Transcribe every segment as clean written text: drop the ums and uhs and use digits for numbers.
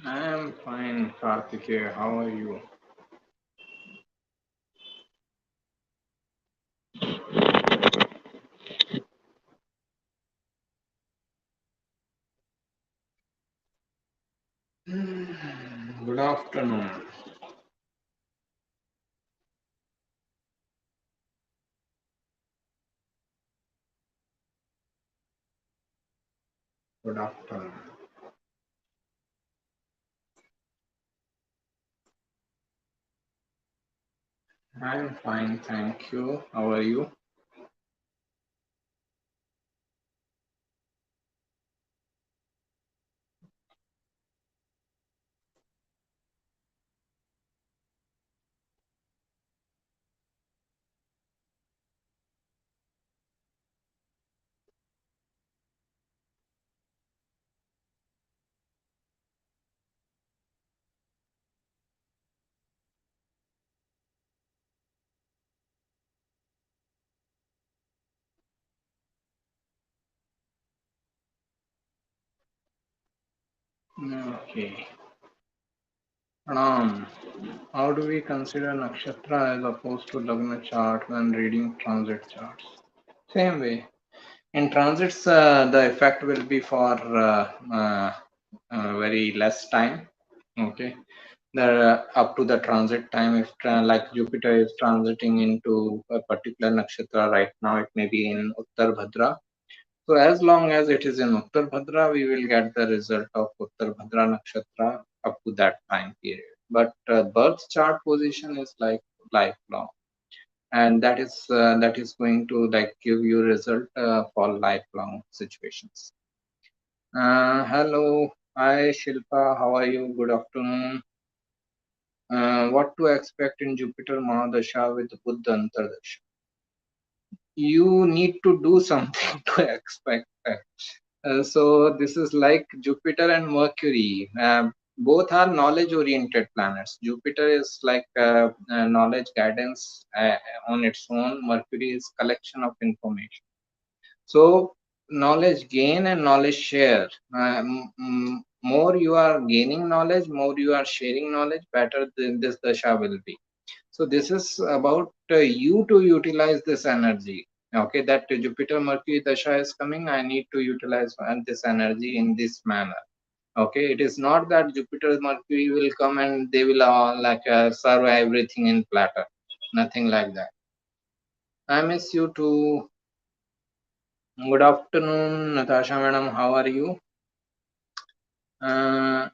I am fine, Karthikeya. How are you? Good afternoon. Good afternoon. I am fine, thank you. How are you? Okay. Pranam. How do we consider nakshatra as opposed to Lagna chart when reading transit charts? Same way. In transits, the effect will be for very less time. Okay. Up to the transit time, if like Jupiter is transiting into a particular nakshatra right now, it may be in Uttar Bhadra. So as long as it is in Uttar Bhadra, we will get the result of Uttar Bhadra nakshatra up to that time period. But birth chart position is like lifelong, and that is going to like give you result for lifelong situations. Hello, hi Shilpa, how are you? Good afternoon. What to expect in Jupiter Mahadasha with Buddha Antardasha? You need to do something to expect that. So this is like Jupiter and Mercury. Both are knowledge-oriented planets. Jupiter is like knowledge guidance on its own. Mercury is collection of information. So knowledge gain and knowledge share. More you are gaining knowledge, more you are sharing knowledge, better this dasha will be. So this is about you to utilize this energy. Okay, that Jupiter Mercury dasha is coming. I need to utilize this energy in this manner. Okay, it is not that Jupiter Mercury will come and they will serve everything in platter. Nothing like that. I miss you too. Good afternoon, Natasha madam. How are you? Uh,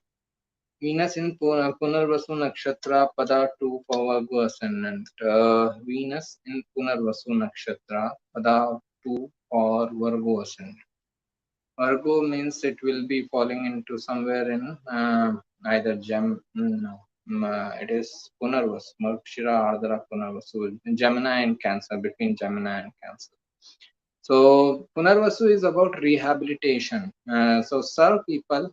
Venus in Punarvasu Nakshatra Pada 2 for Virgo Ascendant. Venus in Punarvasu Nakshatra Pada 2 for Virgo Ascendant. Virgo means it will be falling into somewhere in either Gem. No, it is Punarvasu, Markshira Ardhara Punarvasu, Gemini and Cancer, between Gemini and Cancer. So Punarvasu is about rehabilitation. So serve people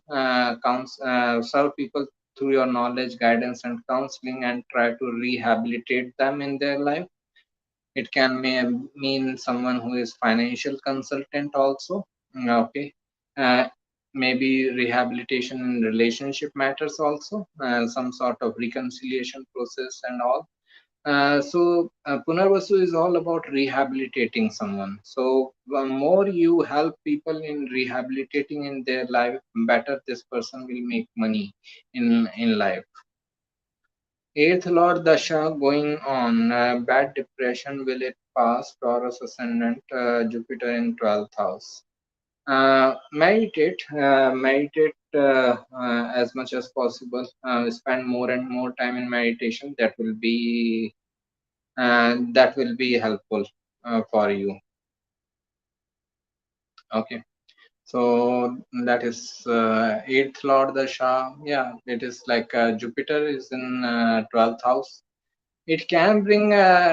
through your knowledge, guidance, and counseling, and try to rehabilitate them in their life. It can mean someone who is financial consultant also. Okay, uh, maybe rehabilitation in relationship matters also. Some sort of reconciliation process and all. Punarvasu is all about rehabilitating someone. So the more you help people in rehabilitating in their life, better this person will make money in life. Eighth Lord Dasha going on. Bad depression, will it pass? Taurus ascendant, Jupiter in 12th house. Meditate as much as possible. Spend more and more time in meditation. That will be helpful for you. Okay, so that is eighth lord dasha. Yeah, it is like Jupiter is in 12th house. It can bring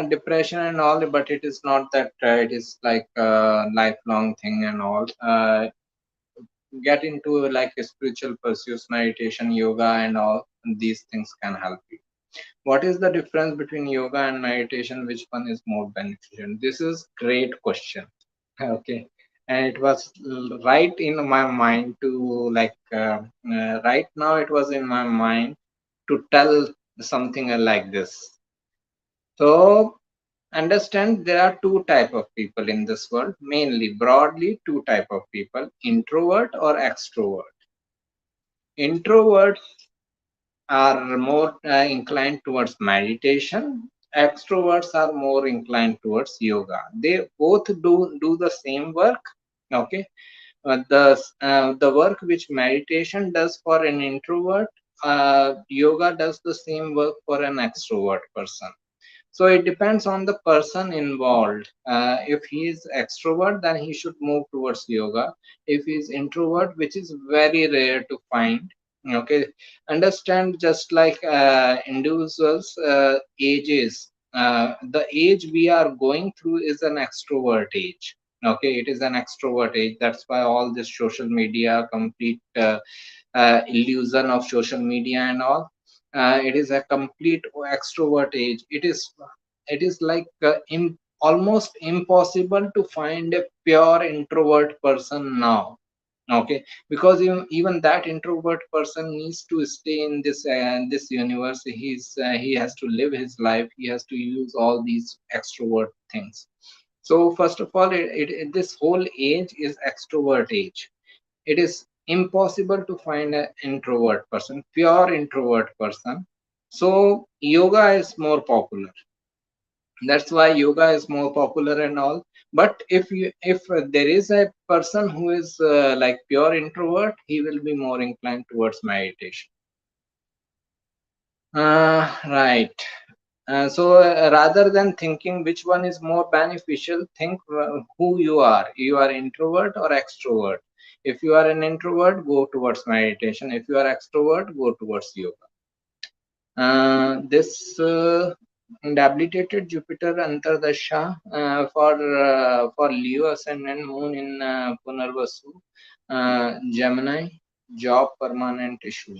depression and all, but it is not that it is like a lifelong thing and all. Get into like spiritual pursuits, meditation, yoga, and all. These things can help you. What is the difference between yoga and meditation? Which one is more beneficial? This is great question. Okay. and it was right in my mind to right now it was in my mind to tell something like this. So understand there are two type of people in this world, mainly broadly two type of people: introvert or extrovert. Introverts are more inclined towards meditation. Extroverts are more inclined towards yoga. They both do the same work. Okay, the work which meditation does for an introvert, yoga does the same work for an extrovert person. So it depends on the person involved. If he is extrovert, then he should move towards yoga. If he is introvert, which is very rare to find, okay, understand just like individuals' ages. The age we are going through is an extrovert age. Okay, it is an extrovert age. That's why all this social media, complete illusion of social media and all, it is a complete extrovert age. It is like almost impossible to find a pure introvert person now. Okay, because even that introvert person needs to stay in this universe. He has to live his life. He has to use all these extrovert things. So first of all, this whole age is extrovert age. It is impossible to find an introvert person, pure introvert person. So yoga is more popular. That's why yoga is more popular and all. But if there is a person who is like pure introvert, he will be more inclined towards meditation. Right. Rather than thinking which one is more beneficial, think who you are. You are introvert or extrovert. If you are an introvert, go towards meditation. If you are extrovert, go towards yoga. This debilitated Jupiter Antardasha for Leo ascendant moon in Punarvasu, Gemini, job permanent issue.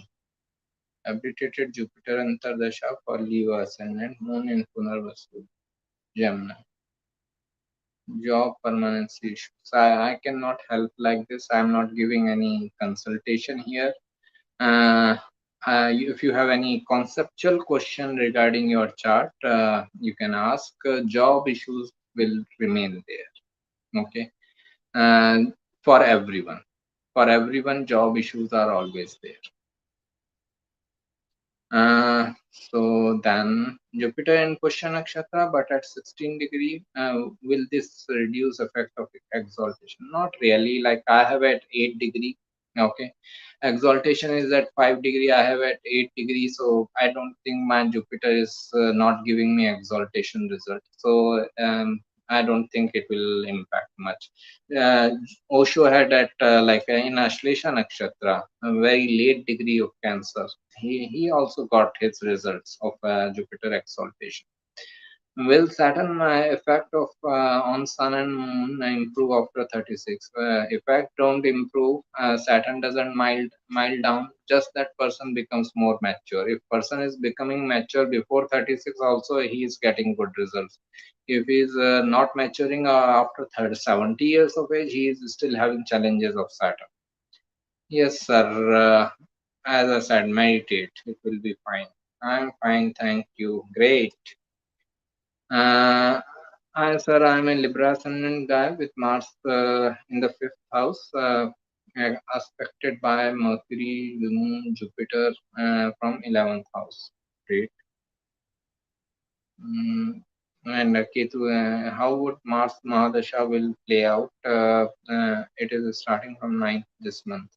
Debilitated Jupiter Antardasha for Leo ascendant moon in Punarvasu, Gemini, job permanency issue. So I cannot help like this. I am not giving any consultation here. Uh, if you have any conceptual question regarding your chart, you can ask. Job issues will remain there. Okay, and for everyone, job issues are always there. So then Jupiter in Pushya Nakshatra, but at 16 degree, will this reduce effect of exaltation? Not really. Like I have at 8 degree. Okay, exaltation is at 5 degree. I have at 8 degree. So I don't think my Jupiter is not giving me exaltation result. So I don't think it will impact much. Uh, Osho had at in Ashlesha Nakshatra, a very late degree of Cancer. He also got his results of Jupiter exaltation. Will Saturn effect of on Sun and Moon improve after 36? Effect don't improve. Saturn doesn't mild down. Just that person becomes more mature. If person is becoming mature before 36, also he is getting good results. If he is not maturing after 30, 70 years of age, he is still having challenges of Saturn. Yes, sir. As I said, meditate. It will be fine. I'm fine, thank you. Great. Hi, sir. I'm a Libra ascendant guy with Mars in the fifth house, aspected by Mercury, the Moon, Jupiter from 11th house. Great. And Ketu, how would Mars Mahadasha will play out? It is starting from 9th this month.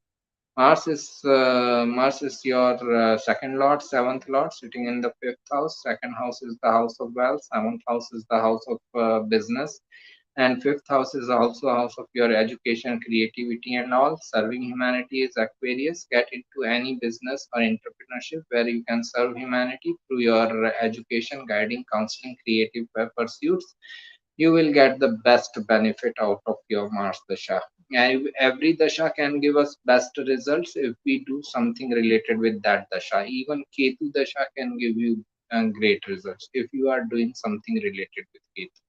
Mars is your second lord, seventh lord, sitting in the fifth house. Second house is the house of wealth. Seventh house is the house of business, and fifth house is also a house of your education, creativity, and all. Serving humanity is Aquarius. Get into any business or entrepreneurship where you can serve humanity through your education, guiding, counseling, creative pursuits. You will get the best benefit out of your Mars Dasha. Every Dasha can give us best results if we do something related with that Dasha. Even Ketu Dasha can give you great results if you are doing something related with Ketu.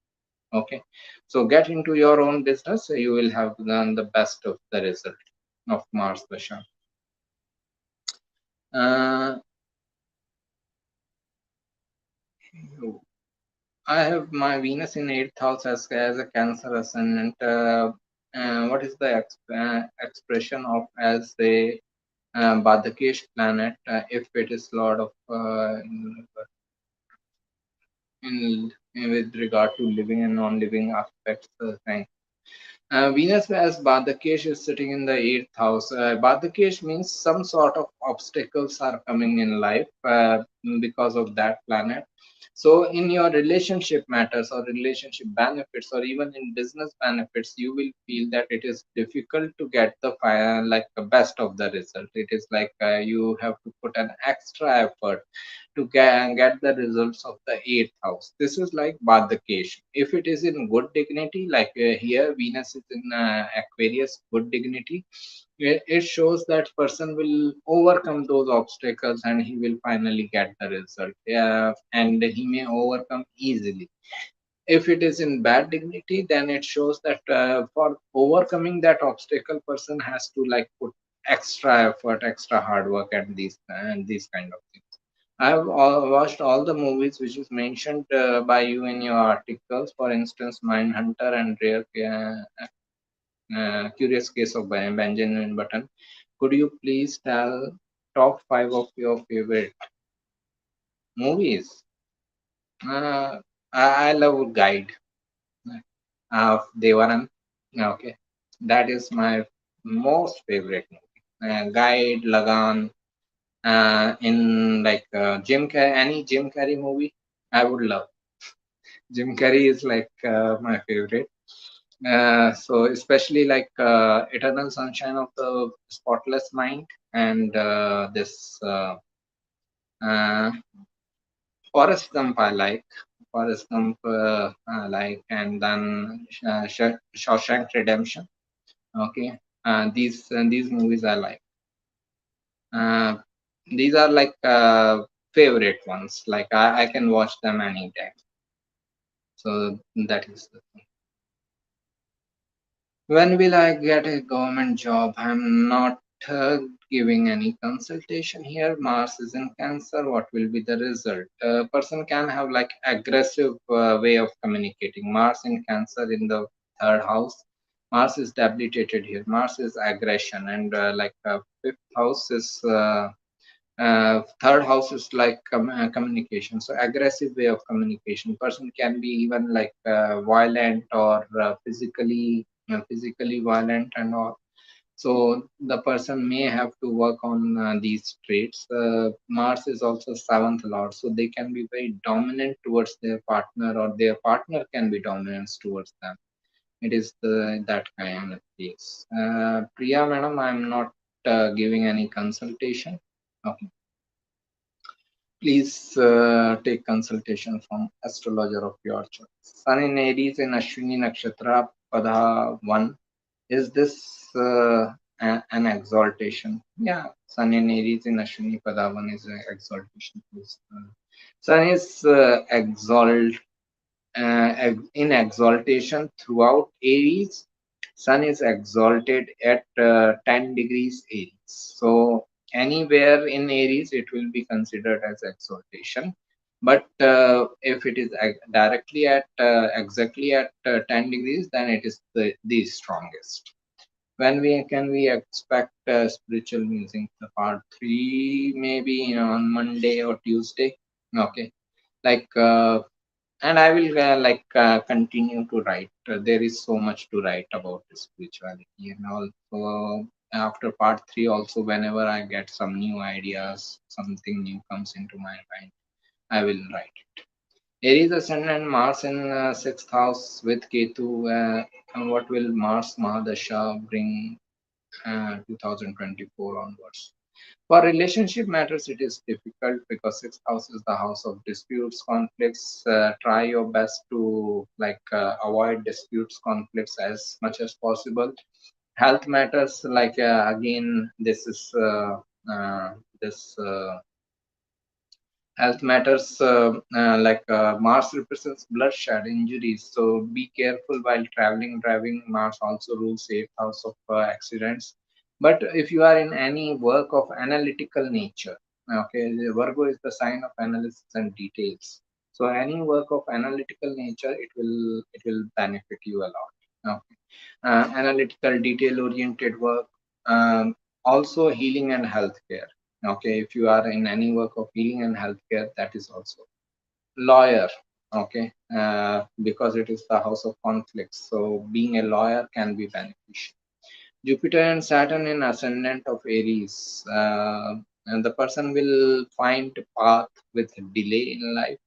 Okay, so get into your own business. You will have done the best of the result of Mars Dasha. Uh, I have my Venus in 8th house as a Cancer ascendant. What is the expression of as a Badakesh planet if it is Lord of in with regard to living and non-living aspects? Venus as Badakesh is sitting in the 8th house. Badakesh means some sort of obstacles are coming in life because of that planet. So, in your relationship matters or relationship benefits, or even in business benefits, you will feel that it is difficult to get the like the best of the result. It is like you have to put an extra effort to get the results of the 8th house. This is like Badakesh. If it is in good dignity, like here Venus is in Aquarius, good dignity, it shows that person will overcome those obstacles and he will finally get the result. And he may overcome easily. If it is in bad dignity, then it shows that for overcoming that obstacle, person has to like put extra effort, extra hard work at these kind of things. I have watched all the movies which is mentioned by you in your articles. For instance, Mindhunter and Curious Case of Benjamin Button. Could you please tell top five of your favorite movies? Uh, I love Guide of Devaran. Okay, that is my most favorite movie. Guide, Lagan, in like Jim Carrey, any Jim Carrey movie, I would love. Jim Carrey is like my favorite. So especially like Eternal Sunshine of the Spotless Mind and this uh, Forrest Gump I like. Forrest Gump I like, and then Shawshank Redemption. Okay, these movies I like. Uh, these are like favorite ones. Like I can watch them anytime. So that is the thing. When will I get a government job? I'm not giving any consultation here. Mars is in Cancer. What will be the result? A person can have like aggressive way of communicating. Mars in Cancer in the 3rd house. Mars is debilitated here. Mars is aggression, and like 5th house is 3rd house is like communication. So aggressive way of communication. Person can be even like violent or physically violent and all. So the person may have to work on these traits. Mars is also 7th lord, so they can be very dominant towards their partner, or their partner can be dominant towards them. It is that kind of case. Priya, madam, I'm not giving any consultation. Okay, please take consultation from astrologer of your choice. Sun in Aries in Ashwini Nakshatra, Pada 1. Is this an exaltation? Yeah, Sun in Aries in Ashwini Pada 1 is an exaltation. Sun is in exaltation throughout Aries. Sun is exalted at 10 degrees Aries. So anywhere in Aries, it will be considered as exaltation. But if it is directly at exactly at 10 degrees, then it is the strongest. When we can we expect spiritual music? The part three, maybe on Monday or Tuesday. Okay, like and I will like continue to write. There is so much to write about spirituality, and also after part three, also whenever I get some new ideas, something new comes into my mind, I will write it. Aries ascendant Mars in 6th house with Ketu. And what will Mars Mahadasha bring 2024 onwards? For relationship matters, it is difficult because 6th house is the house of disputes, conflicts. Try your best to like avoid disputes, conflicts as much as possible. Health matters, like again, this is uh, this Health matters, Mars represents bloodshed injuries, so be careful while traveling driving. Mars also rules eighth house of accidents. But if you are in any work of analytical nature, okay, the Virgo is the sign of analysis and details. So any work of analytical nature, it will benefit you a lot. Okay. Analytical detail oriented work, also healing and healthcare. Okay, if you are in any work of healing and healthcare, that is also lawyer. Okay, because it is the house of conflicts, so being a lawyer can be beneficial. Jupiter and Saturn in ascendant of Aries, and the person will find path with delay in life.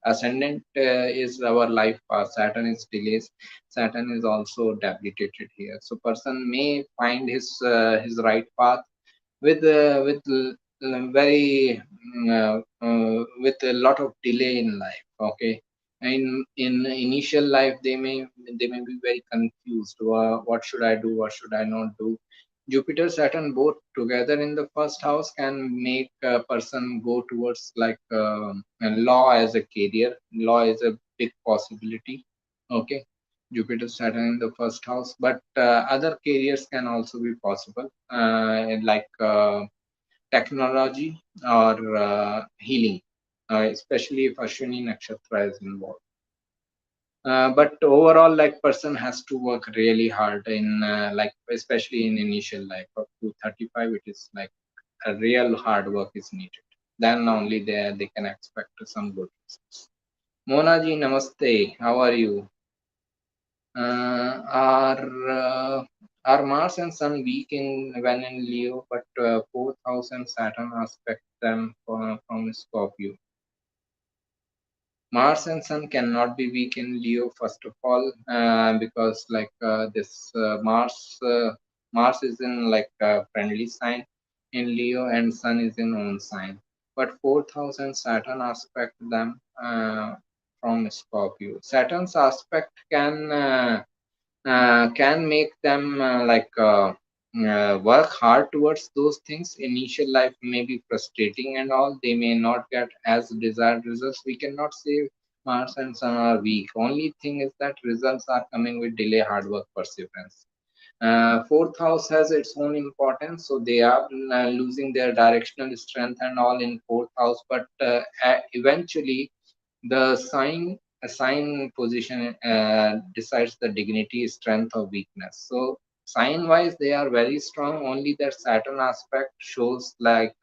Ascendant is our life path, Saturn is delays. Saturn is also debilitated here, so person may find his right path very with a lot of delay in life. Okay, in initial life they may be very confused. What should I do, what should I not do? Jupiter Saturn both together in the first house can make a person go towards a law as a career. Law is a big possibility. Okay, Jupiter Saturn in the first house, but other careers can also be possible, technology or healing, especially if Ashwini Nakshatra is involved. But overall, like person has to work really hard in especially in initial life up to 35. It is like a real hard work is needed. Then only they can expect some good results. Mona ji, namaste. How are you? Are Mars and Sun weak in when in Leo, but fourth house and Saturn aspect them from Scorpio. Mars and Sun cannot be weak in Leo, first of all, because this Mars is in like a friendly sign in Leo, and Sun is in own sign. But fourth house and Saturn aspect them from Scorpio. Saturn's aspect can make them work hard towards those things. Initial life may be frustrating and all. They may not get as desired results. We cannot say Mars and Sun are weak. Only thing is that results are coming with delay, hard work, perseverance. Fourth house has its own importance, so they are losing their directional strength and all in fourth house. But eventually, the sign position decides the dignity, strength, or weakness. So sign wise, they are very strong. Only their Saturn aspect shows like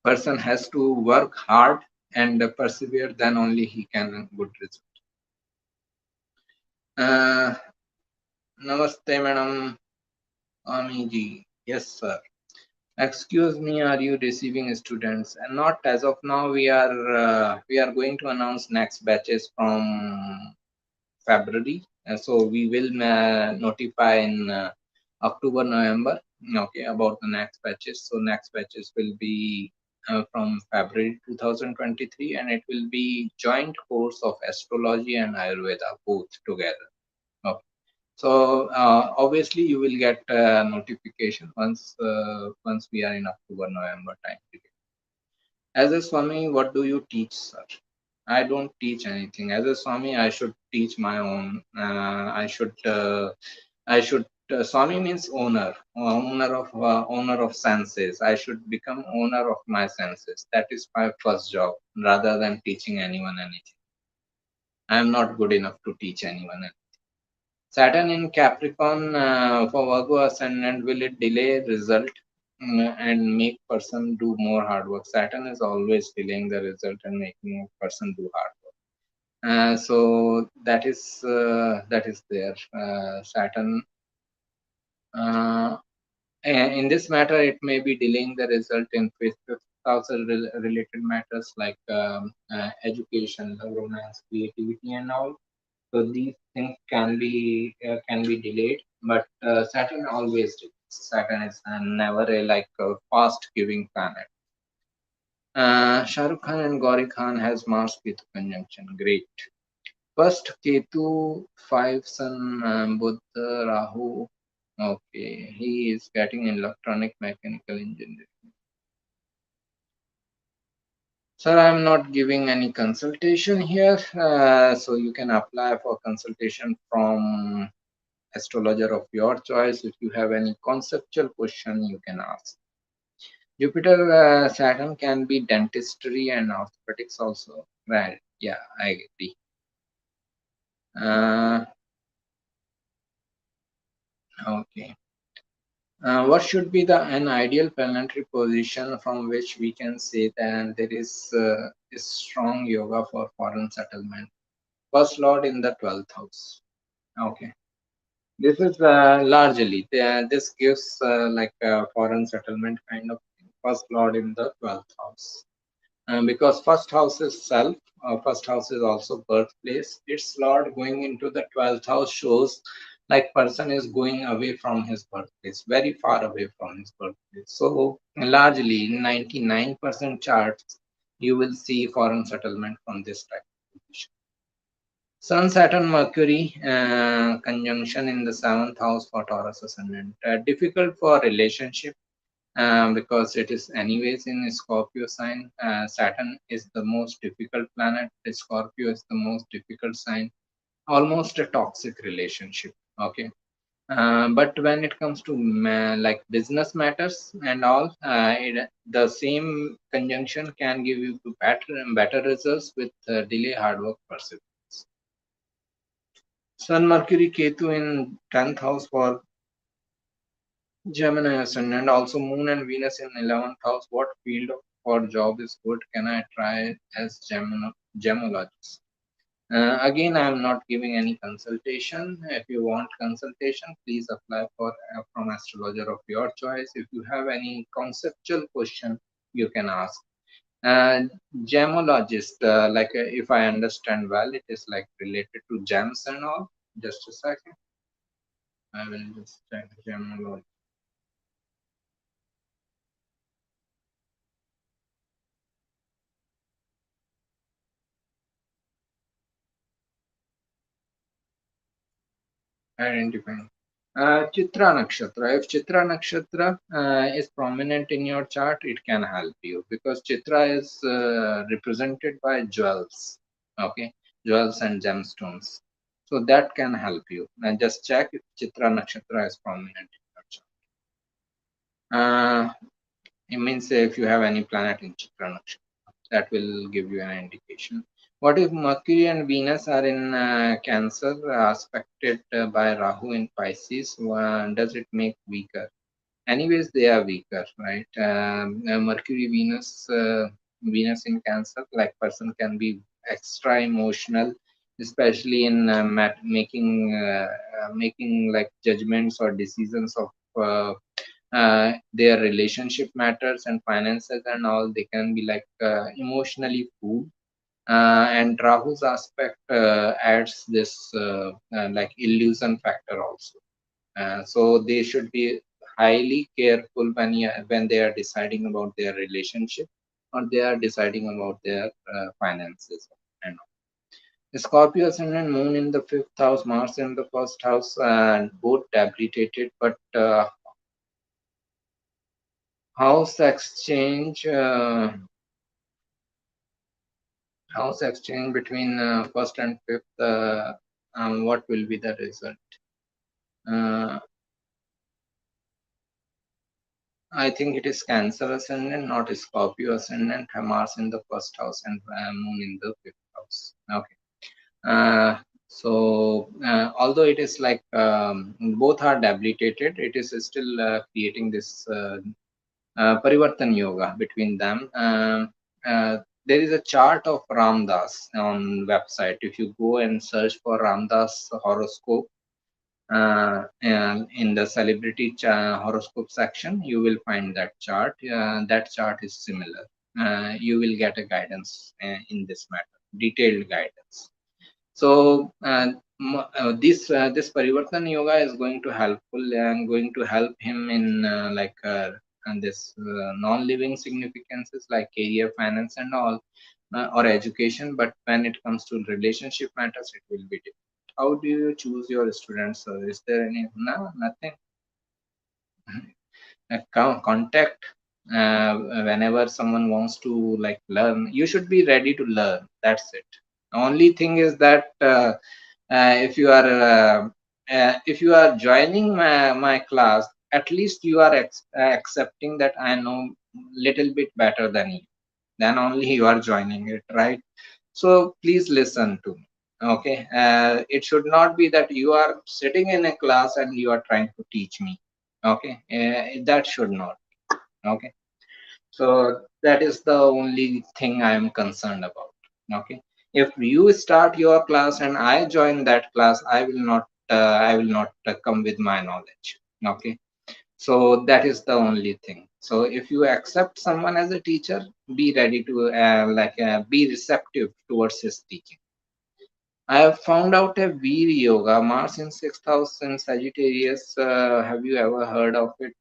person has to work hard and persevere. Then only he can good result. Uh, Namaste, madam. Amiji. Yes, sir. Excuse me, are you receiving students? And not as of now. We are going to announce next batches from February. So we will notify in October, November, okay, about the next batches. So next batches will be from February 2023, and it will be joint course of astrology and Ayurveda both together. Okay. So obviously you will get notification once we are in October, November time period. As a Swami, what do you teach, sir? I don't teach anything. As a Swami, I should teach my own. Swami means owner of senses. I should become owner of my senses. That is my first job, rather than teaching anyone anything. I am not good enough to teach anyone anything. Saturn in Capricorn for Virgo ascendant, will it delay result and make person do more hard work? Saturn is always delaying the result and making a person do hard work. So that is there. Saturn. Uh, in this matter, it may be delaying the result in fifth house related matters like education, romance, creativity, and all. So these things can be delayed, but Saturn always delays. Saturn is never a fast giving planet. Shah Rukh Khan and Gauri Khan has Mars Ketu conjunction. Great. First Ketu 5 Sun Buddha Rahu. Okay, he is getting electronic mechanical engineering. Sir, I'm not giving any consultation here, so you can apply for consultation from astrologer of your choice. If you have any conceptual question, you can ask. Jupiter, Saturn can be dentistry and orthopedics also. Right? Yeah, I agree. Uh, okay. What should be an ideal planetary position from which we can say that there is a strong yoga for foreign settlement? First Lord in the 12th house. Okay. This is largely, this gives like a foreign settlement kind of thing. First Lord in the 12th house. Because first house is self, first house is also birthplace. Its Lord going into the 12th house shows like person is going away from his birthplace, very far away from his birthplace. So largely in 99% charts, you will see foreign settlement from this type of position. Sun, Saturn, Mercury conjunction in the 7th house for Taurus ascendant. Difficult for relationship because it is anyways in Scorpio sign. Saturn is the most difficult planet. Scorpio is the most difficult sign. Almost a toxic relationship. Okay. But when it comes to like business matters and all, the same conjunction can give you better results with delay, hard work, perseverance. Sun, Mercury, Ketu in 10th house for Gemini ascendant, also Moon and Venus in 11th house. What field for job is good? Can I try as gemologist? Again, I am not giving any consultation. If you want consultation, please apply for from astrologer of your choice. If you have any conceptual question, you can ask. And gemologist, like if I understand well, it is like related to gems and all. Just a second. I will just check gemologist. Identifying. Chitra Nakshatra. If Chitra Nakshatra is prominent in your chart, it can help you because Chitra is represented by jewels. Okay, jewels and gemstones. So that can help you. And just check if Chitra Nakshatra is prominent in your chart. It means if you have any planet in Chitra Nakshatra, that will give you an indication. What if Mercury and Venus are in Cancer, aspected by Rahu in Pisces? Does it make weaker? Anyways, they are weaker, right? Mercury, Venus in Cancer, like person can be extra emotional, especially in making like judgments or decisions of their relationship matters and finances and all. They can be like emotionally fooled, and Rahu's aspect adds this like illusion factor also. So they should be highly careful when they are deciding about their relationship or they are deciding about their finances and all. Scorpio ascendant moon in the 5th house, Mars in the 1st house, and both debilitated, but house exchange house exchange between 1st and 5th, what will be the result? uh, I think it is Cancer ascendant, not Scorpio ascendant. Mars in the 1st house and Moon in the 5th house. Okay. So although it is like both are debilitated, it is still creating this Parivartan Yoga between them. There is a chart of Ramdas on website. If you go and search for Ramdas horoscope and in the celebrity horoscope section, you will find that chart. That chart is similar. You will get a guidance in this matter, detailed guidance. So this Parivartan Yoga is going to helpful and going to help him in and this non-living significances like career, finance, and all, or education. But when it comes to relationship matters, it will be different. How do you choose your students? Is there any? No, nothing. Contact. Whenever someone wants to like learn, you should be ready to learn. That's it. Only thing is that if you are joining my class, at least you are accepting that I know little bit better than you. Then only you are joining it, right? So please listen to me. Okay, it should not be that you are sitting in a class and you are trying to teach me. Okay, that should not. Okay, so that is the only thing I am concerned about. Okay, if you start your class and I join that class, I will not come with my knowledge. Okay, so that is the only thing. So if you accept someone as a teacher, be ready to be receptive towards his teaching. I have found out a Veer Yoga, Mars in sixth house in Sagittarius. Have you ever heard of it?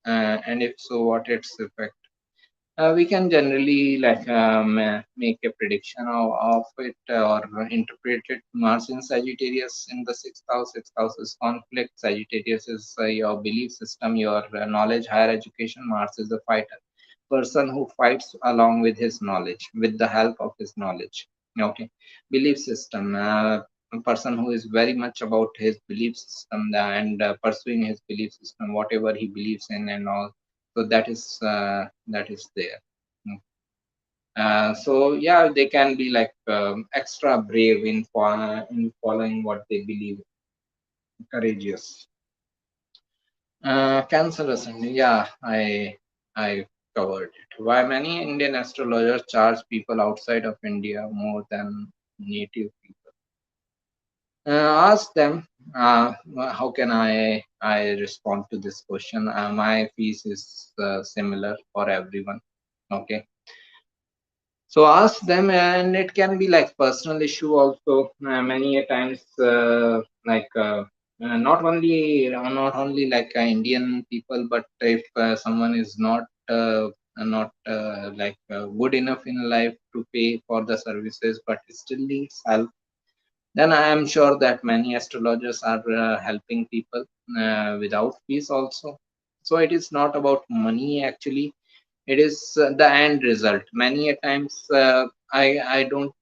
And if so, what its effect? We can generally make a prediction of it or interpret it. Mars in Sagittarius in the sixth house. Sixth house is conflict. Sagittarius is your belief system, your knowledge, higher education. Mars is the fighter, person who fights along with his knowledge, with the help of his knowledge. Okay, belief system. A person who is very much about his belief system and pursuing his belief system, whatever he believes in and all. So that is there. Mm. So yeah, they can be like extra brave in following what they believe, courageous. Cancer ascending, yeah, I covered it. Why many Indian astrologers charge people outside of India more than native people? Ask them. How can I respond to this question? My fees is similar for everyone. Okay, so ask them, and it can be like personal issue also. Many a times, not only like Indian people, but if someone is not good enough in life to pay for the services, but still needs help, then I am sure that many astrologers are helping people without fees also. So it is not about money actually, it is the end result. Many a times I don't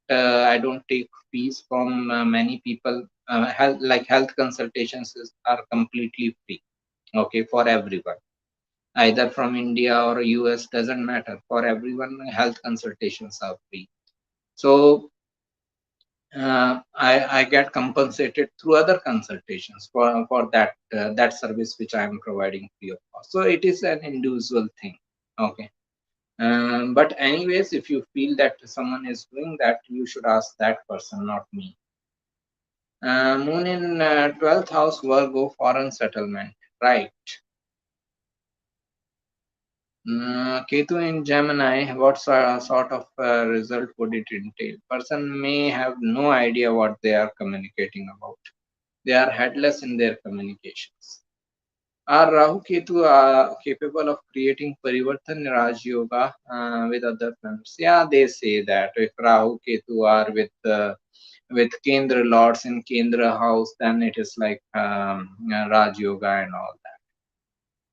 take fees from many people. Health consultations are completely free, okay, for everyone, either from India or US, doesn't matter. For everyone, health consultations are free. So I get compensated through other consultations for that service which I am providing free of cost. So it is an individual thing. Okay. But anyways, if you feel that someone is doing that, you should ask that person, not me. Moon in 12th house, Virgo, foreign settlement, right? Ketu in Gemini, what sort of result would it entail? Person may have no idea what they are communicating about. They are headless in their communications. Are Rahu Ketu capable of creating Parivartan Raj Yoga with other planets? Yeah, they say that if Rahu Ketu are with Kendra Lords in Kendra house, then it is like Raj Yoga and all that.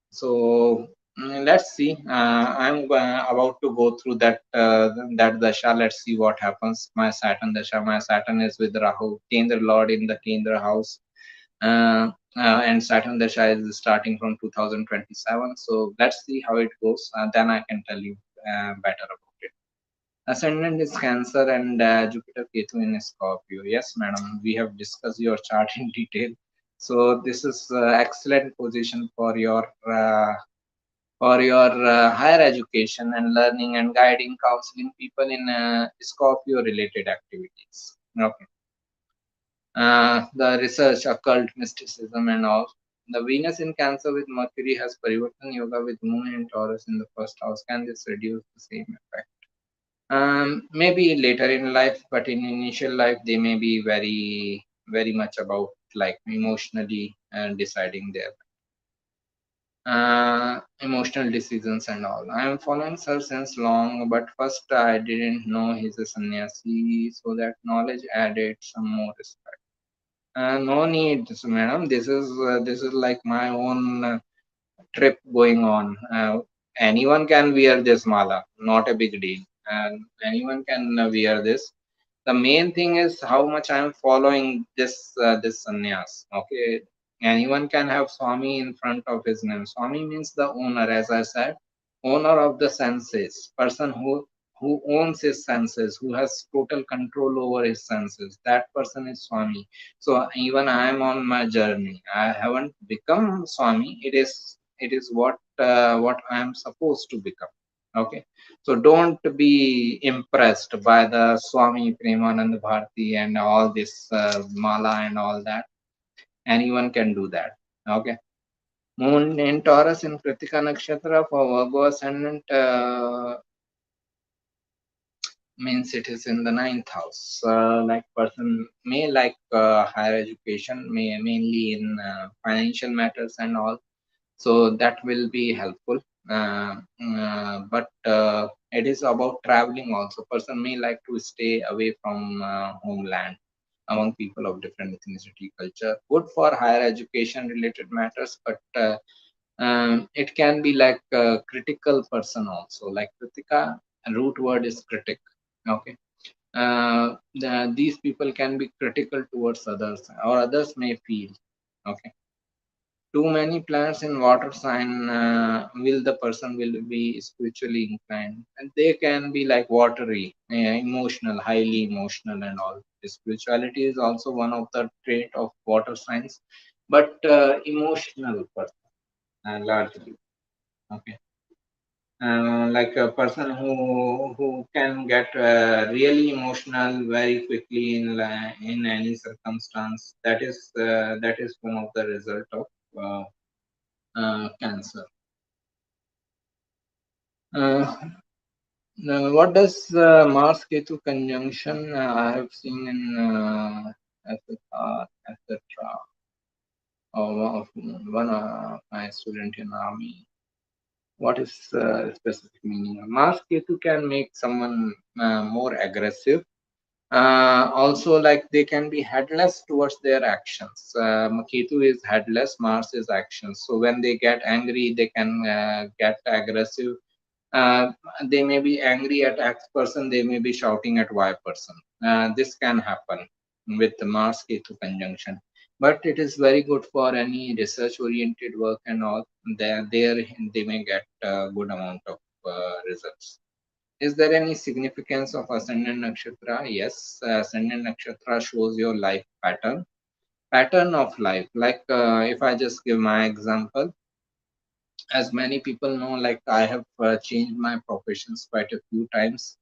So let's see. About to go through that dasha. Let's see what happens. My Saturn dasha. My Saturn is with Rahu, Kendra Lord in the Kendra house. And Saturn Dasha is starting from 2027. So let's see how it goes. Then I can tell you better about it. Ascendant is Cancer and Jupiter Ketu in Scorpio. Yes, madam, we have discussed your chart in detail. So this is excellent position for your higher education and learning and guiding, counseling people in Scorpio related activities. Okay. The research, occult, mysticism, and all. The Venus in Cancer with Mercury has Parivartan Yoga with Moon in Taurus in the first house. Can this reduce the same effect? Maybe later in life, but in initial life, they may be very much about like emotionally deciding their emotional decisions and all. I am following Sir since long, but first I didn't know he's a sannyasi, so that knowledge added some more respect. No need, madam. This is like my own trip going on. anyone can wear this mala, not a big deal, and anyone can wear this. The main thing is how much I am following this sannyas. Okay, anyone can have Swami in front of his name. Swami means the owner, as I said, owner of the senses, person who owns his senses, who has total control over his senses. That person is Swami. So even I am on my journey. I haven't become Swami. It is what I am supposed to become. Okay, so don't be impressed by the Swami Premanand Bharti and all this mala and all that. Anyone can do that. Okay. Moon in Taurus in Kritika Nakshatra for Virgo ascendant means it is in the ninth house. Like person may like higher education, may mainly in financial matters and all. So that will be helpful. But it is about traveling also. Person may like to stay away from homeland among people of different ethnicity culture. Good for higher education related matters, but it can be like a critical person also. Like kritika, root word is critic. Okay. These people can be critical towards others, or others may feel. Okay, too many planets in water sign, will the person will be spiritually inclined, and they can be like watery, emotional, highly emotional and all. Spirituality is also one of the trait of water signs, but emotional person, largely. Okay, like a person who can get really emotional very quickly in any circumstance. That is one of the result of cancer. Now, what does Mars Ketu conjunction I have seen in SSR, etc. Or one of my student in army. What is specific meaning? Mars Ketu can make someone more aggressive. Also, like they can be headless towards their actions. Ketu is headless, Mars is actions. So when they get angry, they can get aggressive. uh, they may be angry at X person, they may be shouting at Y person. This can happen with the Mars Ketu conjunction, but it is very good for any research oriented work and all. There they may get a good amount of results. Is there any significance of Ascendant Nakshatra? Yes, Ascendant Nakshatra shows your life pattern of life. Like if I just give my example, as many people know, like I have changed my professions quite a few times.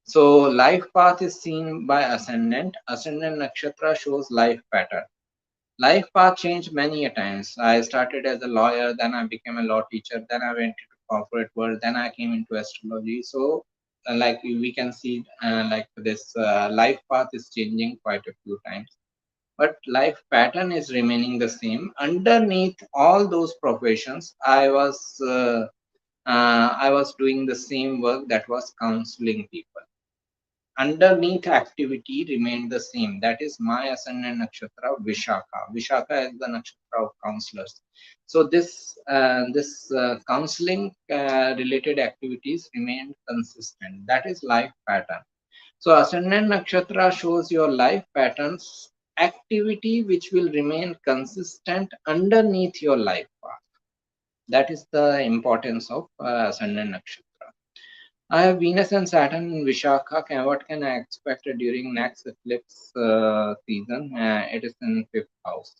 So life path is seen by ascendant. Ascendant nakshatra shows life pattern. Life path changed many a times. I started as a lawyer, then I became a law teacher, then I went into corporate world, then I came into astrology. So like we can see like this life path is changing quite a few times, but life pattern is remaining the same. Underneath all those professions, I was doing the same work, that was counseling people. Underneath activity remained the same. That is my ascendant nakshatra Vishakha. Vishakha is the nakshatra of counselors. So this counseling related activities remained consistent. That is life pattern. So ascendant nakshatra shows your life patterns, activity which will remain consistent underneath your life path. That is the importance of ascendant nakshatra. I have Venus and Saturn in Vishakha. What can I expect during next eclipse season? It is in fifth house.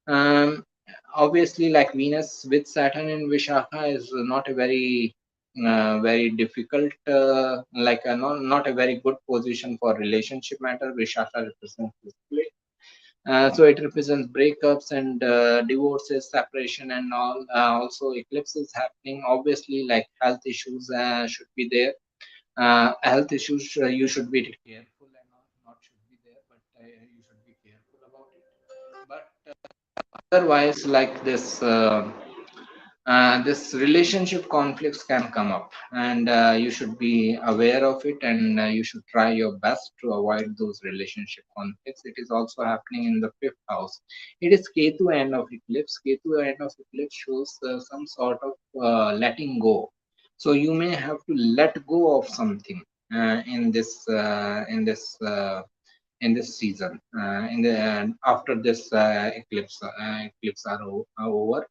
Um, Obviously, like Venus with Saturn in Vishakha is not a very difficult, like not a very good position for relationship matter. Vishakha represents this split. So it represents breakups and divorces, separation, and all. Also, eclipse is happening. Obviously, like health issues should be there. Health issues you should be careful and not should be there, but you should be careful about it. But otherwise, like this relationship conflicts can come up, and you should be aware of it, and you should try your best to avoid those relationship conflicts. It is also happening in the fifth house. It is Ketu end of eclipse. Ketu end of eclipse shows some sort of letting go. So you may have to let go of something in this season, in the after this eclipse are over.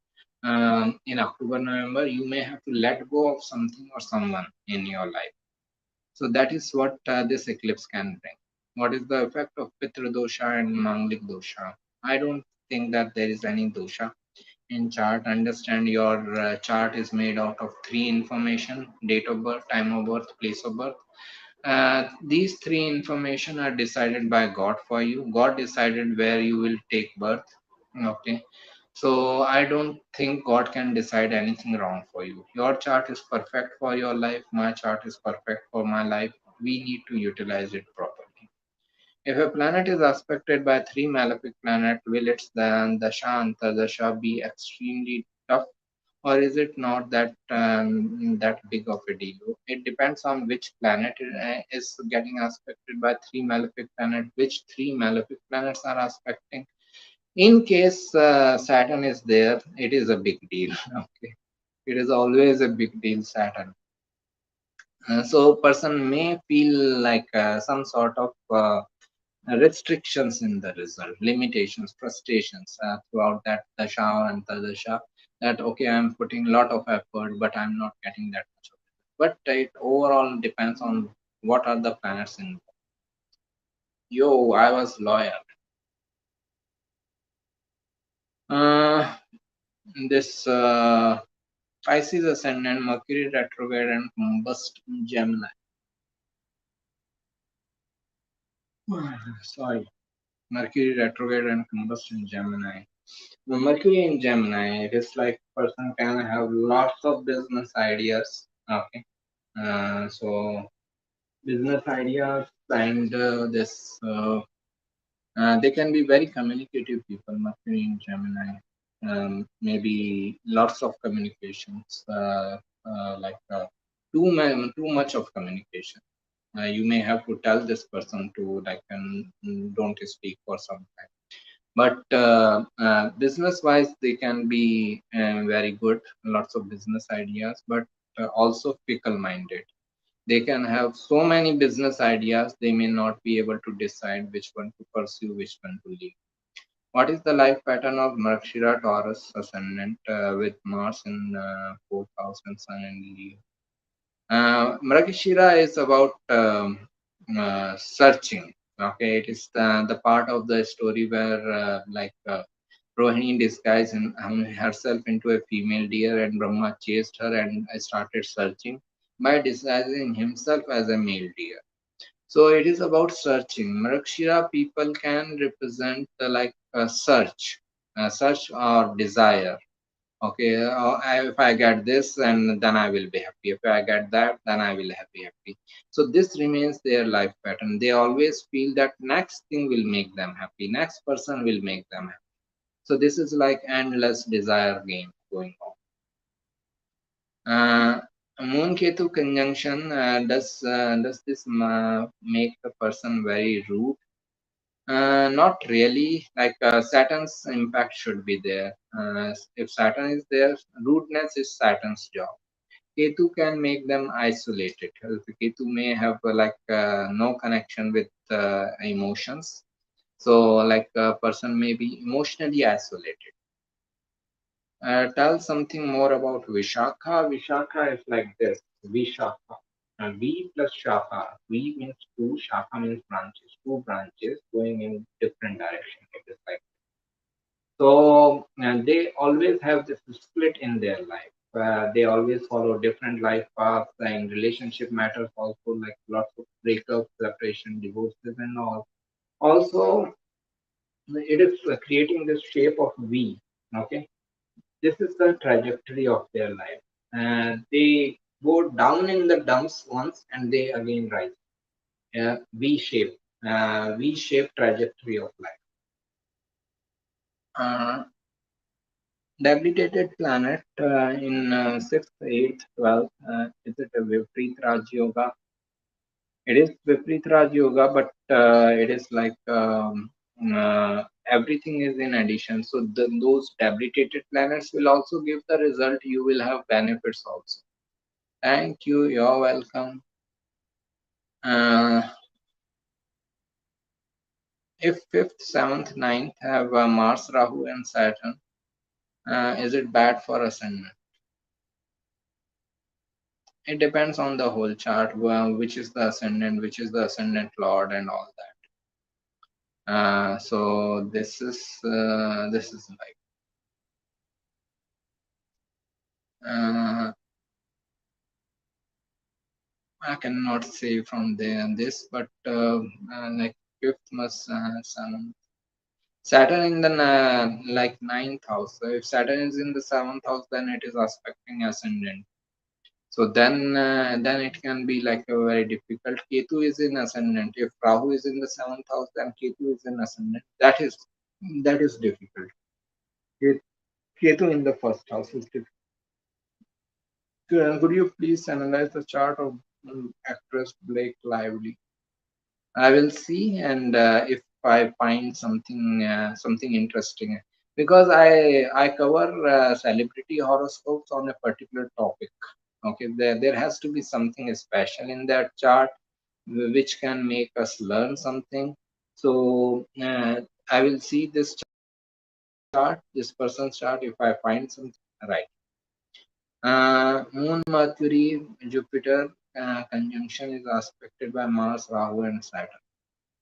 In October, November, you may have to let go of something or someone in your life. So that is what this eclipse can bring. What is the effect of Pitra dosha and Manglik dosha? I don't think that there is any dosha in chart. Understand your chart is made out of three information: date of birth, time of birth, place of birth. These three information are decided by God for you. God decided where you will take birth. Okay. So I don't think God can decide anything wrong for you. Your chart is perfect for your life. My chart is perfect for my life. We need to utilize it properly. If a planet is aspected by three malefic planets, will its dasha antardasha be extremely tough, or is it not that big of a deal? It depends on which planet is getting aspected by three malefic planets, which three malefic planets are aspecting. In case Saturn is there, it is a big deal. Okay, it is always a big deal, Saturn. So person may feel like some sort of restrictions in the result, limitations, frustrations throughout that dasha and tadasha. That okay, I'm putting a lot of effort, but I'm not getting that much of it. But it overall depends on what are the planets in. Yo, I was loyal. Uh, this Pisces ascendant, Mercury retrograde, and combust in Gemini. Sorry, Mercury retrograde and combust in Gemini. The Mercury in Gemini, it is like person can have lots of business ideas. Okay, so business ideas and they can be very communicative people. Mercury in Gemini, maybe lots of communications, too much of communication. You may have to tell this person to like don't speak for some time. But business wise, they can be very good, lots of business ideas, but also fickle minded. They can have so many business ideas, they may not be able to decide which one to pursue, which one to leave. What is the life pattern of Mrkshira Taurus ascendant with Mars in fourth house and Sun in Leo? Mrgashira is about searching. Okay, it is the part of the story where Rohini disguised herself into a female deer and Brahma chased her and started searching by disguising himself as a male deer. So it is about searching. Mrgashira people can represent like a search or desire. Okay, if I get this, and then I will be happy. If I get that, then I will be happy. So this remains their life pattern. They always feel that next thing will make them happy, next person will make them happy. So this is like endless desire game going on. Moon Ketu conjunction, does this make the person very rude? Not really. Like Saturn's impact should be there. If Saturn is there, rudeness is Saturn's job. Ketu can make them isolated. Ketu may have no connection with emotions. So like a person may be emotionally isolated. Tell something more about Vishakha. Vishakha is like this. Vishakha. V plus Shakha. V means two. Shakha means branches. Two branches going in different direction. It is like so. They always have this split in their life. They always follow different life paths and relationship matters also, like lots of breakups, separation, divorces, and all. Also, it is creating this shape of V. Okay, this is the trajectory of their life. They go down in the dumps once and they again rise. V-shape, V-shape trajectory of life. Debilitated planet in 6th, 8th, 12th. Is it a Viprit Raj Yoga? It is Viprit Raj Yoga, but it is like everything is in addition. So those debilitated planets will also give the result. You will have benefits also. Thank you. You're welcome. Uh, if fifth, seventh, ninth have Mars, Rahu, and Saturn, is it bad for ascendant? It depends on the whole chart, which is the ascendant, which is the ascendant lord, and all that. So this is like I cannot say from there this, but like fifth must Saturn in the like ninth house. So if Saturn is in the seventh house, then it is aspecting ascendant. So then it can be like a very difficult. Ketu is in ascendant. If Rahu is in the seventh house, then Ketu is in ascendant. That is difficult. Ketu in the first house is difficult. Could you please analyze the chart of actress Blake Lively? I will see, and if I find something interesting, because I cover celebrity horoscopes on a particular topic. Okay, there has to be something special in that chart which can make us learn something. So I will see this chart, this person's chart. If I find something right, Moon, Mercury, Jupiter conjunction is aspected by Mars, Rahu, and Saturn.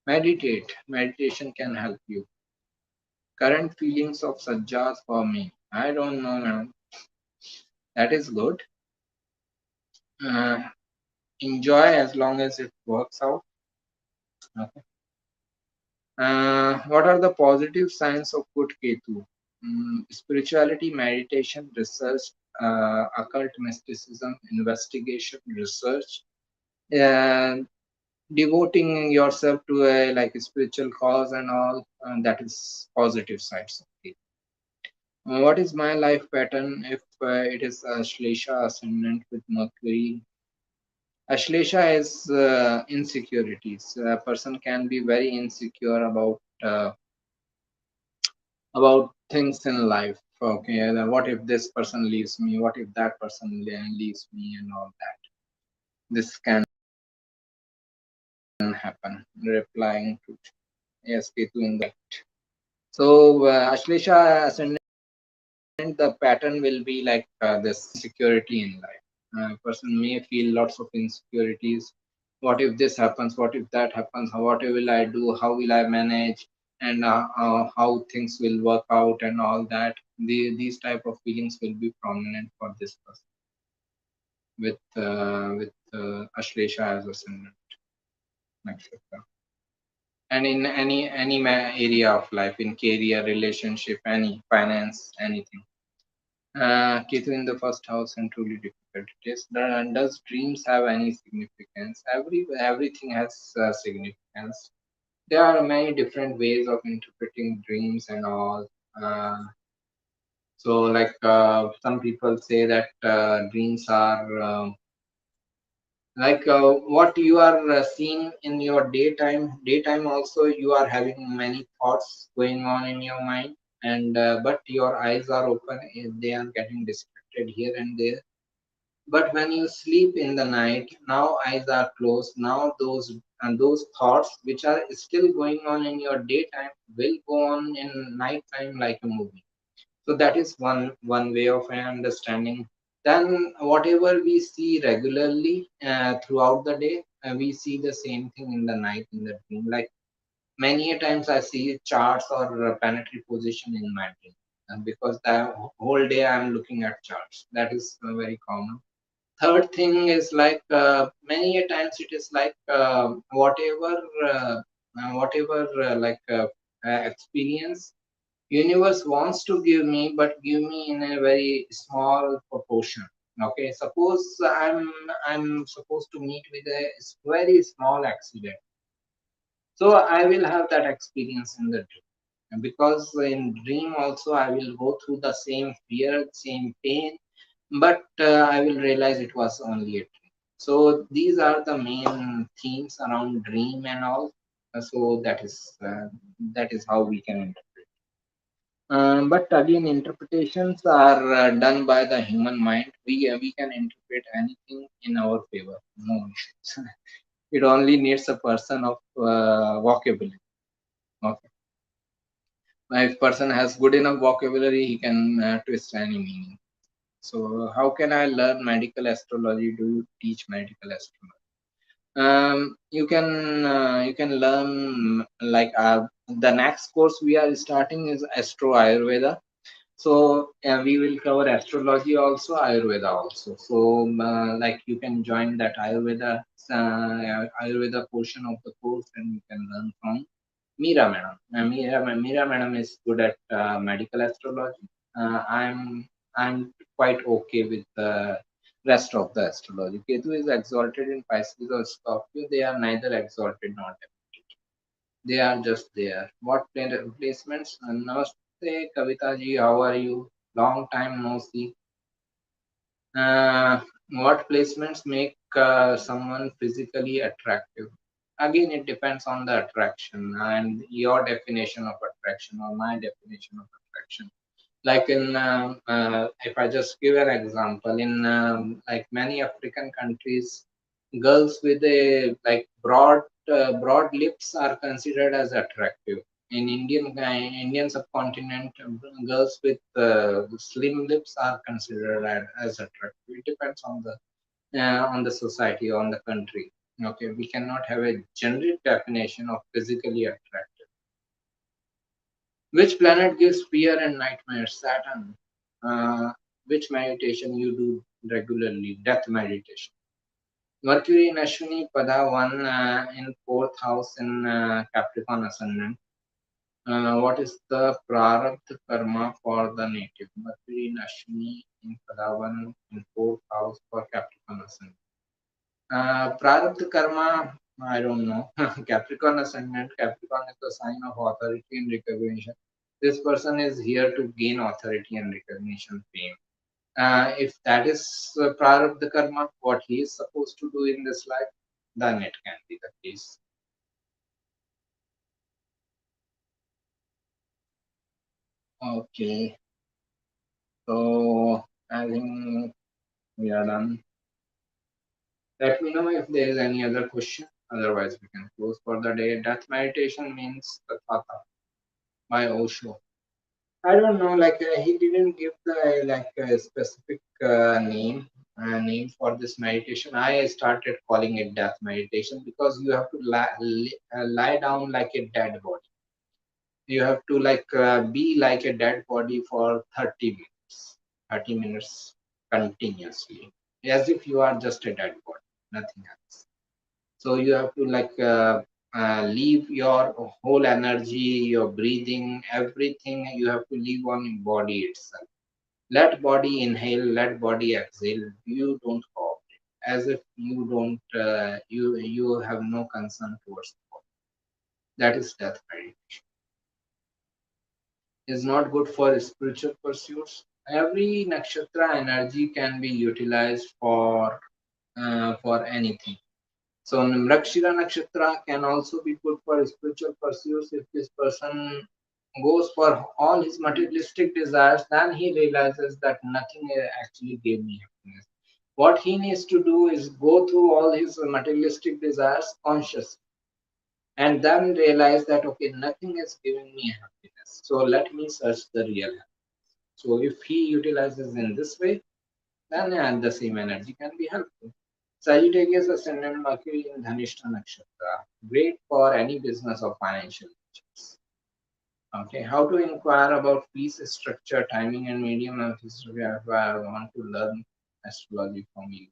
Meditate. Meditation can help you. Current feelings of Sajjas for me. I don't know, man. That is good. Uh, Enjoy as long as it works out. Okay. What are the positive signs of good Ketu? Spirituality, meditation, research, occult mysticism, investigation, research, uh, devoting yourself to a like a spiritual cause and all. That is positive sides of Ketu. What is my life pattern if it is Ashlesha ascendant with Mercury? Ashlesha is insecurities. A person can be very insecure about things in life. Okay, what if this person leaves me? What if that person leaves me, and all that? This can happen. Replying to yes, Ketu in that. So Ashlesha ascendant, the pattern will be like this insecurity in life. A person may feel lots of insecurities. What if this happens? What if that happens? What will I do? How will I manage? And how things will work out and all that. These type of feelings will be prominent for this person with Ashlesha as ascendant nakshatra. And in any area of life, in career, relationship, any finance, anything. Ketu in the first house and truly difficult. Yes, does dreams have any significance? Everything has significance. There are many different ways of interpreting dreams and all. So, like some people say that dreams are like what you are seeing in your daytime. Daytime also you are having many thoughts going on in your mind, and but your eyes are open. They are getting distracted here and there. But when you sleep in the night, now eyes are closed. Now those thoughts which are still going on in your daytime will go on in nighttime like a movie. So that is one way of understanding. Then whatever we see regularly throughout the day, we see the same thing in the night in the dream. Like many a times I see charts or planetary position in my dream, because the whole day I'm looking at charts. That is very common. Third thing is like many a times it is like experience universe wants to give me, but give me in a very small proportion. Okay, suppose I'm supposed to meet with a very small accident, so I will have that experience in the dream. And because in dream also I will go through the same fear, same pain, but I will realize it was only a dream. So these are the main themes around dream and all. So that is how we can interpret. But again, interpretations are done by the human mind. We can interpret anything in our favor. No issues. It only needs a person of vocabulary. Okay. If person has good enough vocabulary, he can twist any meaning. So, how can I learn medical astrology? Do you teach medical astrology? You can learn like the next course we are starting is Astro Ayurveda. So we will cover astrology also, Ayurveda also. So like you can join that Ayurveda portion of the course, and you can learn from Meera madam. Meera madam is good at medical astrology. I'm quite okay with the rest of the astrology. Ketu is exalted in Pisces or Scorpio. They are neither exalted nor debilitated. They are just there. What placements? Namaste, Kavita ji. How are you? Long time no see. Uh, what placements make someone physically attractive? Again, it depends on the attraction and your definition of attraction or my definition of attraction. Like if I just give an example, in like many African countries, girls with a like broad lips are considered as attractive. In Indian subcontinent, girls with slim lips are considered as attractive. It depends on the society, on the country. Okay, we cannot have a generic definition of physically attractive. Which planet gives fear and nightmares? Saturn. Which meditation you do regularly? Death meditation. Mercury in Ashwini Pada 1 in fourth house in Capricorn Ascendant. What is the Prarabdha Karma for the native? Mercury in Ashwini in Pada 1 in fourth house for Capricorn Ascendant. Prarabdha Karma, I don't know. Capricorn Ascendant. Capricorn is the sign of authority and recognition. This person is here to gain authority and recognition, fame. If that is Prarabdha Karma, what he is supposed to do in this life, then it can be the case. Okay, so I think we are done. Let me know if there is any other question. Otherwise, we can close for the day. Death meditation means Tathata by Osho. I don't know, like he didn't give the like a specific name for this meditation. I started calling it death meditation because you have to lie down like a dead body. You have to like be like a dead body for 30 minutes, 30 minutes continuously, as if you are just a dead body, nothing else. So you have to like leave your whole energy, your breathing, everything. You have to leave on body itself. Let body inhale, let body exhale. You don't cooperate, as if you don't. You have no concern towards the body. That is death meditation. Is not good for spiritual pursuits. Every nakshatra energy can be utilized for anything. So Mrakshira Nakshatra can also be good for spiritual pursuits. If this person goes for all his materialistic desires, then he realizes that nothing actually gave me happiness. What he needs to do is go through all his materialistic desires consciously and then realize that okay, nothing is giving me happiness. So let me search the real happiness. So if he utilizes in this way, then the same energy can be helpful. Sagittarius Ascendant Mercury in Dhanishta Nakshatra. Great for any business or financial ventures. Okay, how to inquire about fees structure, timing, and medium of history if I want to learn astrology from you.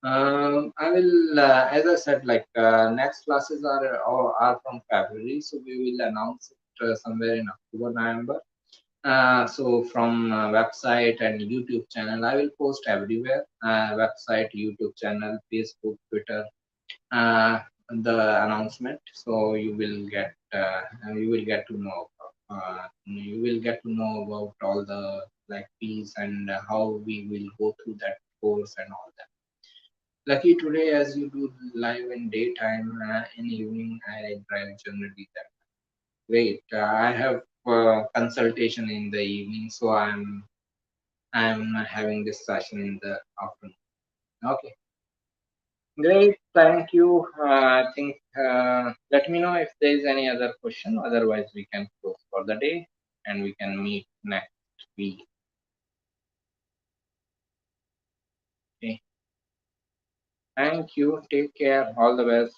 I will, as I said, like next classes are from February, so we will announce it somewhere in October, November. So from website and YouTube channel, I will post everywhere. Website, YouTube channel, Facebook, Twitter, uh, the announcement. So you will get to know. You will get to know about all the like fees and how we will go through that course and all that. Lucky today, as you do live in daytime, in evening I drive generally that. Great. I have consultation in the evening, so I'm having this session in the afternoon. Okay, great. Thank you. I think let me know if there is any other question. Otherwise, we can close for the day and we can meet next week. Okay. Thank you. Take care. All the best.